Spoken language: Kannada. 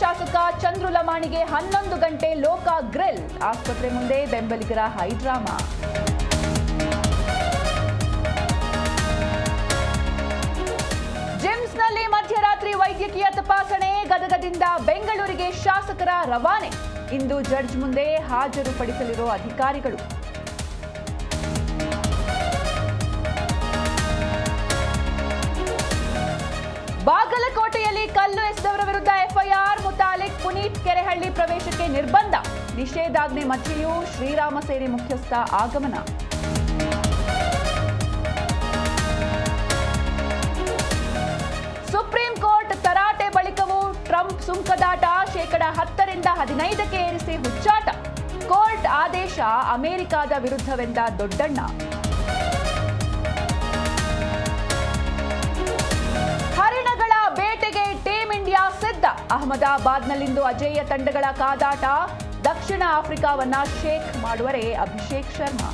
ಶಾಸಕ ಚಂದ್ರು ಲಮಾಣಿಗೆ 11 ಗಂಟೆ ಲೋಕ ಗ್ರಿಲ್. ಆಸ್ಪತ್ರೆ ಮುಂದೆ ಬೆಂಬಲಿಗರ ಹೈಡ್ರಾಮಾ. ಜಿಮ್ಸ್ನಲ್ಲಿ ಮಧ್ಯರಾತ್ರಿ ವೈದ್ಯಕೀಯ ತಪಾಸಣೆ. ಗದಗದಿಂದ ಬೆಂಗಳೂರಿಗೆ ಶಾಸಕರ ರವಾನೆ. ಇಂದು ಜಡ್ಜ್ ಮುಂದೆ ಹಾಜರುಪಡಿಸಲಿರೋ ಅಧಿಕಾರಿಗಳು. ಬಾಗಲಕೋಟೆಯಲ್ಲಿ ಕಲ್ಲು ಎಸೆದವರ ವಿರುದ್ಧ ಎಫ್ಐಆರ್. ಮುತಾಲಿಕ್ ಪುನೀತ್ ಕೆರೆಹಳ್ಳಿ ಪ್ರವೇಶಕ್ಕೆ ನಿರ್ಬಂಧ. ನಿಷೇಧಾಜ್ಞೆ ಮಧ್ಯೆಯೂ ಶ್ರೀರಾಮ ಸೇನೆ ಮುಖ್ಯಸ್ಥ ಆಗಮನ. ಸುಪ್ರೀಂ ಕೋರ್ಟ್ ತರಾಟೆ ಬಳಿಕವೂ ಟ್ರಂಪ್ ಸುಂಕದಾಟ. ಶೇಕಡಾ 10ರಿಂದ 15ಕ್ಕೆ ಏರಿಸಿ ಹುಚ್ಚಾಟ. ಕೋರ್ಟ್ ಆದೇಶ ಅಮೆರಿಕದ ವಿರುದ್ಧವೆಂದ ದೊಡ್ಡಣ್ಣ. ಹರಿಣಗಳ ಬೇಟೆಗೆ ಟೀಂ ಇಂಡಿಯಾ ಸಿದ್ಧ. ಅಹಮದಾಬಾದ್ನಲ್ಲಿಂದು ಅಜೇಯ ತಂಡಗಳ ಕಾದಾಟ. ದಕ್ಷಿಣ ಆಫ್ರಿಕಾವನ್ನ ಶೇಕ್ ಮಾಡುವರೇ ಅಭಿಷೇಕ್ ಶರ್ಮಾ.